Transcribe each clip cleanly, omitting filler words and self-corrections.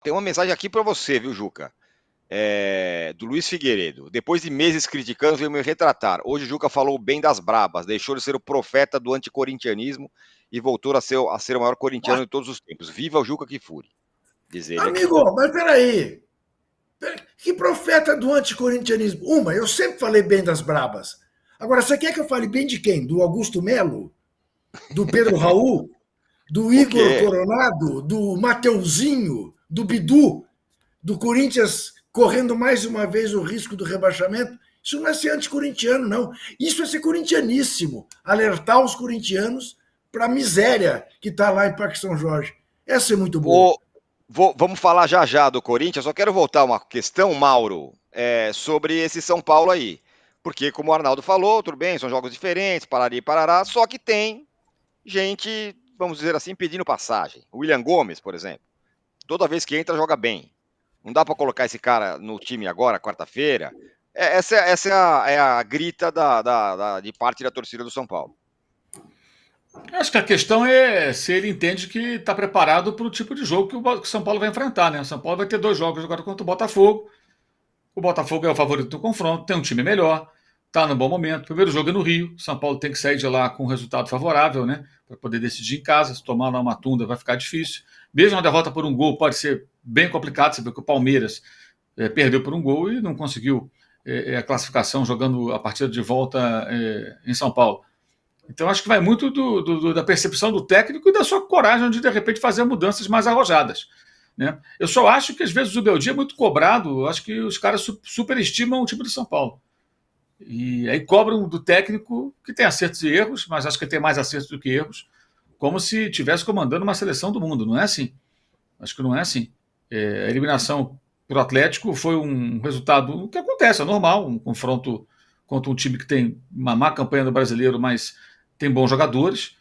Tem uma mensagem aqui para você, viu, Juca? Do Luiz Figueiredo. Depois de meses criticando, veio me retratar. Hoje o Juca falou bem das brabas, deixou de ser o profeta do anticorintianismo e voltou a ser o maior corintiano de todos os tempos. Viva o Juca Kfouri, diz ele aqui. Amigo, mas peraí. Que profeta do anticorintianismo? Eu sempre falei bem das brabas. Agora, você quer que eu fale bem de quem? Do Augusto Melo? Do Pedro Raul? Do O Igor quê? Coronado? Do Mateuzinho? Do Bidu? Do Corinthians correndo mais uma vez o risco do rebaixamento? Isso não é ser anticorintiano, não. Isso é ser corintianíssimo. Alertar os corintianos para a miséria que está lá em Parque São Jorge. Essa é muito boa. Vamos falar já já do Corinthians. Só quero voltar uma questão, Mauro, sobre esse São Paulo aí. Porque, como o Arnaldo falou, tudo bem, são jogos diferentes, parari e parará, só que tem gente, vamos dizer assim, pedindo passagem. O William Gomes, por exemplo, toda vez que entra, joga bem. Não dá para colocar esse cara no time agora, quarta-feira. Essa é a grita de parte da torcida do São Paulo. Acho que a questão é se ele entende que está preparado para o tipo de jogo que o São Paulo vai enfrentar, né? O São Paulo vai ter 2 jogos agora contra o Botafogo. O Botafogo é o favorito do confronto, tem um time melhor, está no bom momento. Primeiro jogo é no Rio, São Paulo tem que sair de lá com um resultado favorável, né? Para poder decidir em casa. Se tomar lá uma tunda vai ficar difícil. Mesmo uma derrota por um gol pode ser bem complicado. Você vê que o Palmeiras perdeu por um gol e não conseguiu a classificação jogando a partida de volta em São Paulo. Então acho que vai muito da percepção do técnico e da sua coragem de repente fazer mudanças mais arrojadas. Né? Eu só acho que às vezes o Beldia é muito cobrado, eu acho que os caras superestimam o time do São Paulo. E aí cobram do técnico que tem acertos e erros, mas acho que tem mais acertos do que erros, como se estivesse comandando uma seleção do mundo. Não é assim. Acho que não é assim. A eliminação para o Atlético foi um resultado que acontece, é normal, um confronto contra um time que tem uma má campanha do brasileiro, mas tem bons jogadores.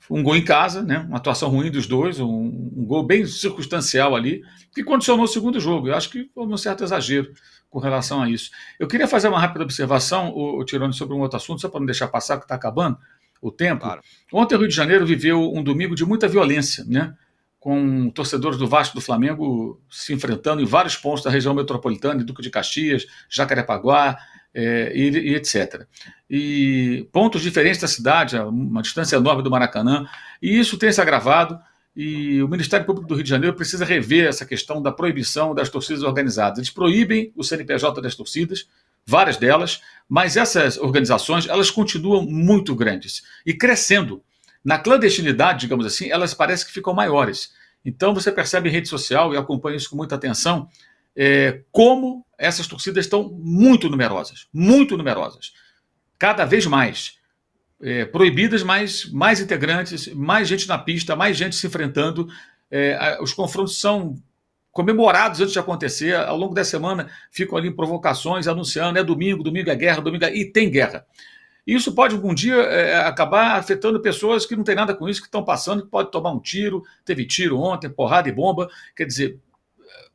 Um gol em casa, né? Uma atuação ruim dos dois, um gol bem circunstancial ali, que condicionou o segundo jogo. Eu acho que foi um certo exagero com relação a isso. Eu queria fazer uma rápida observação, o Tirone, sobre um outro assunto, só para não deixar passar, que está acabando o tempo. Claro. Ontem o Rio de Janeiro viveu um domingo de muita violência, né? Com torcedores do Vasco e do Flamengo se enfrentando em vários pontos da região metropolitana, Duque de Caxias, Jacarepaguá, e etc. E pontos diferentes da cidade, uma distância enorme do Maracanã, e isso tem se agravado, e o Ministério Público do Rio de Janeiro precisa rever essa questão da proibição das torcidas organizadas. Eles proíbem o CNPJ das torcidas, várias delas, mas essas organizações, elas continuam muito grandes e crescendo. Na clandestinidade, digamos assim, elas parecem que ficam maiores. Então você percebe em rede social, e acompanha isso com muita atenção, como essas torcidas estão muito numerosas, cada vez mais. Proibidas, mas mais integrantes, mais gente na pista, mais gente se enfrentando. Os confrontos são comemorados antes de acontecer. Ao longo da semana ficam ali provocações anunciando: é domingo, domingo é guerra, e tem guerra. Isso pode algum dia acabar afetando pessoas que não têm nada com isso, que estão passando, que pode tomar um tiro. Teve tiro ontem, porrada e bomba. Quer dizer,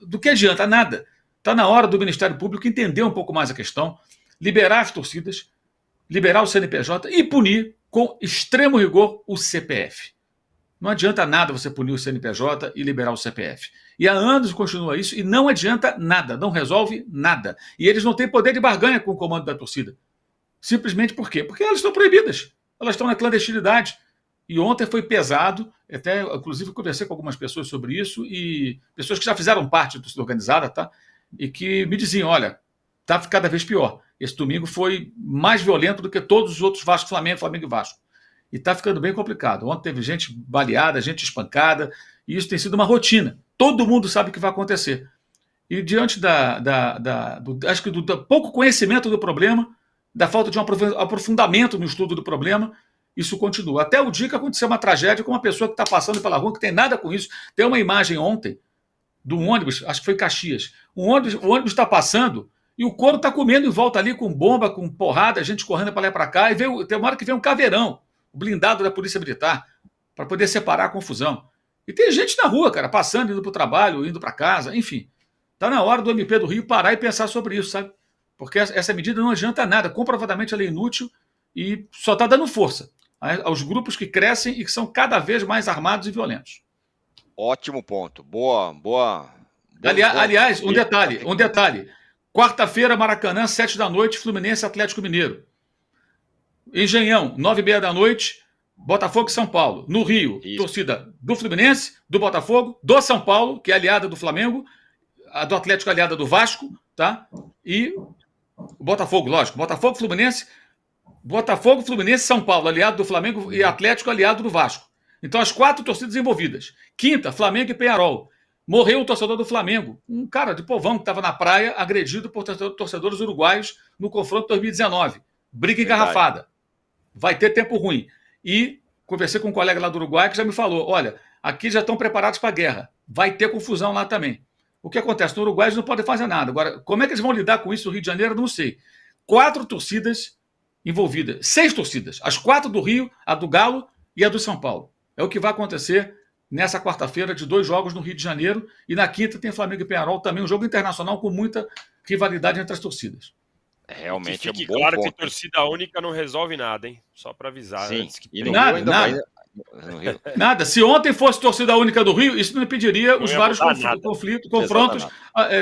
do que adianta? Nada. Está na hora do Ministério Público entender um pouco mais a questão, liberar as torcidas, liberar o CNPJ e punir com extremo rigor o CPF. Não adianta nada você punir o CNPJ e liberar o CPF. E há anos continua isso e não adianta nada, não resolve nada. E eles não têm poder de barganha com o comando da torcida. Simplesmente por quê? Porque elas estão proibidas. Elas estão na clandestinidade. E ontem foi pesado, até inclusive conversei com algumas pessoas sobre isso, e pessoas que já fizeram parte da torcida organizada, tá? E que me diziam: olha, está cada vez pior. Esse domingo foi mais violento do que todos os outros Vasco, Flamengo e Vasco. E está ficando bem complicado. Ontem teve gente baleada, gente espancada, e isso tem sido uma rotina. Todo mundo sabe o que vai acontecer. E diante acho que do pouco conhecimento do problema, da falta de um aprofundamento no estudo do problema, isso continua. Até o dia que aconteceu uma tragédia com uma pessoa que está passando pela rua, que tem nada com isso. Tem uma imagem ontem de um ônibus, acho que foi em Caxias. O ônibus está passando e o couro está comendo em volta ali com bomba, com porrada, gente correndo para lá e para cá. E tem uma hora que vem um caveirão, o blindado da Polícia Militar, para poder separar a confusão. E tem gente na rua, cara, passando, indo para o trabalho, indo para casa, enfim. Está na hora do MP do Rio parar e pensar sobre isso, sabe? Porque essa medida não adianta nada. Comprovadamente ela é inútil e só está dando força aos grupos que crescem e que são cada vez mais armados e violentos. Ótimo ponto. Boa Aliás, um detalhe. Quarta-feira, Maracanã, 7 da noite, Fluminense Atlético Mineiro. Engenhão, 9h30 da noite, Botafogo e São Paulo. No Rio, Isso. torcida do Fluminense, do Botafogo, do São Paulo, que é aliada do Flamengo, a do Atlético aliada do Vasco, tá? E o Botafogo, lógico. Botafogo, Fluminense, São Paulo, aliado do Flamengo, e Atlético, aliado do Vasco. Então, as 4 torcidas envolvidas. Quinta, Flamengo e Peñarol. Morreu o torcedor do Flamengo, um cara de povão que estava na praia, agredido por torcedores uruguaios no confronto 2019. Briga engarrafada. Vai ter tempo ruim. E conversei com um colega lá do Uruguai que já me falou, olha, aqui já estão preparados para a guerra. Vai ter confusão lá também. O que acontece? No Uruguai eles não podem fazer nada. Agora, como é que eles vão lidar com isso no Rio de Janeiro? Não sei. 4 torcidas envolvidas. 6 torcidas. As 4 do Rio, a do Galo e a do São Paulo. É o que vai acontecer nessa quarta-feira de 2 jogos no Rio de Janeiro. E na quinta tem Flamengo e Peñarol, também um jogo internacional com muita rivalidade entre as torcidas. Realmente que fique é um bom claro ponto. que torcida única não resolve nada, hein? Só para avisar. Sim, antes que e no Nada, Rio ainda nada. no Rio. Nada. Se ontem fosse torcida única do Rio, isso não impediria Não os ia vários mudar nada. confrontos,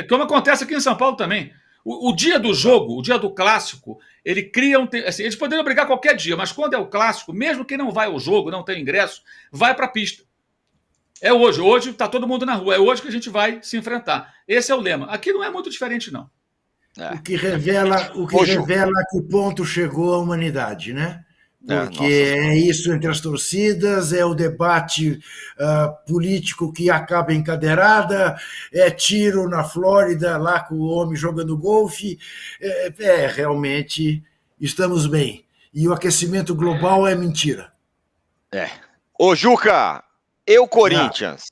como acontece aqui em São Paulo também. O dia do jogo, o dia do clássico, ele cria assim, eles poderiam brigar qualquer dia, mas quando é o clássico, mesmo quem não vai ao jogo, não tem ingresso, vai para a pista. É hoje. Hoje está todo mundo na rua. É hoje que a gente vai se enfrentar. Esse é o lema. Aqui não é muito diferente, não. O que revela que o ponto chegou à humanidade, né? Porque é isso entre as torcidas, é o debate político que acaba em cadeirada, é tiro na Flórida, lá com o homem jogando golfe. Realmente estamos bem. E o aquecimento global é mentira. Ô, Juca, Corinthians.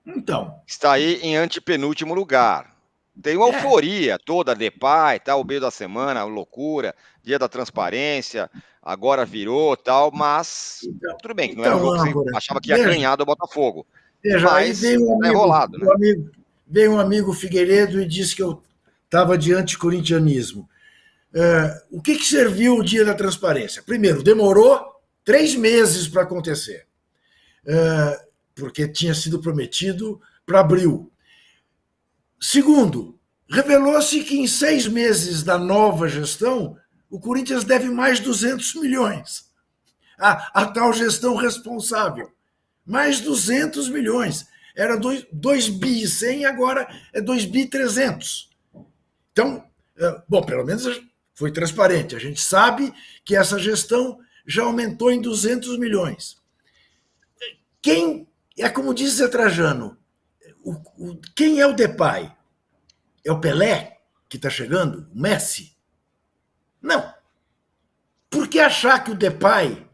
Então. Está aí em antepenúltimo lugar. Tem uma euforia toda, Depay, tal, o meio da semana, loucura, dia da transparência, agora virou tal, mas tudo bem, que não era um jogo que você achava que ia ganhar do Botafogo. Veja, aí veio veio um amigo Figueiredo e disse que eu estava de anticorintianismo. O que serviu o dia da transparência? Primeiro, demorou 3 meses para acontecer, porque tinha sido prometido para abril. Segundo, revelou-se que em 6 meses da nova gestão, o Corinthians deve mais 200 milhões. A tal gestão responsável. Mais 200 milhões. Era 2 bi 100, agora é 2 bi 300. Então, bom, pelo menos foi transparente. A gente sabe que essa gestão já aumentou em 200 milhões. Como diz Zé Trajano, quem é o Depay? É o Pelé que está chegando? O Messi? Não. Por que achar que o Depay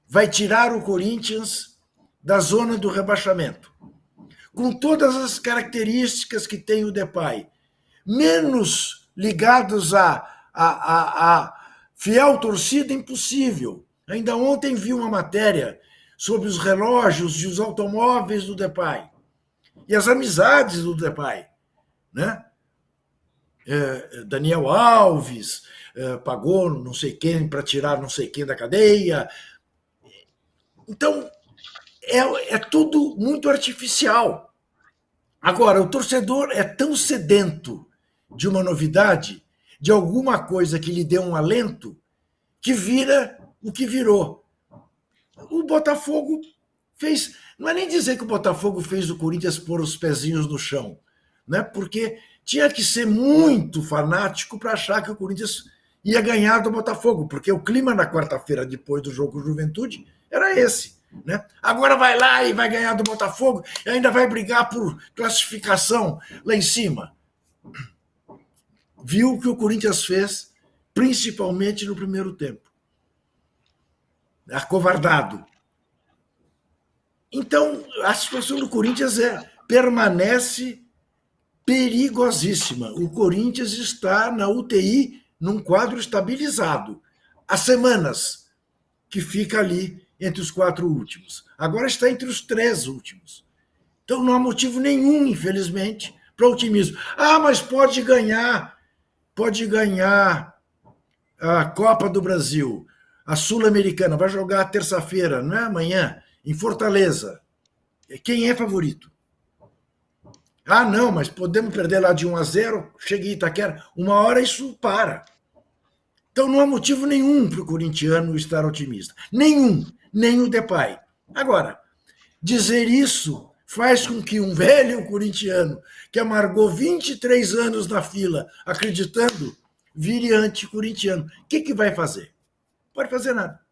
vai tirar o Corinthians da zona do rebaixamento? Com todas as características que tem o Depay, menos ligados a fiel torcida, impossível. Ainda ontem vi uma matéria sobre os relógios e os automóveis do Depay e as amizades do Depay, né? Daniel Alves pagou não sei quem para tirar não sei quem da cadeia. Então, é tudo muito artificial. Agora, o torcedor é tão sedento de uma novidade, de alguma coisa que lhe dê um alento, que vira o que virou. O Botafogo fez... Não é nem dizer que o Botafogo fez o Corinthians pôr os pezinhos no chão, né? Porque tinha que ser muito fanático para achar que o Corinthians ia ganhar do Botafogo, porque o clima na quarta-feira, depois do jogo Juventude, era esse. Né? Agora vai lá e vai ganhar do Botafogo e ainda vai brigar por classificação lá em cima. Viu o que o Corinthians fez, principalmente no primeiro tempo. Acovardado. Então, a situação do Corinthians permanece perigosíssima. O Corinthians está na UTI num quadro estabilizado. Há semanas que fica ali entre os 4 últimos. Agora está entre os 3 últimos. Então não há motivo nenhum, infelizmente, para otimismo. Mas pode ganhar a Copa do Brasil, a Sul-Americana, vai jogar terça-feira, não é amanhã, em Fortaleza. Quem é favorito? Ah, não, mas podemos perder lá de 1-0, chega em Itaquera, uma hora isso para. Então não há motivo nenhum para o corintiano estar otimista. Nenhum, nem o Depay. Agora, dizer isso faz com que um velho corintiano que amargou 23 anos na fila acreditando, vire anti-corintiano. O que vai fazer? Pode fazer nada.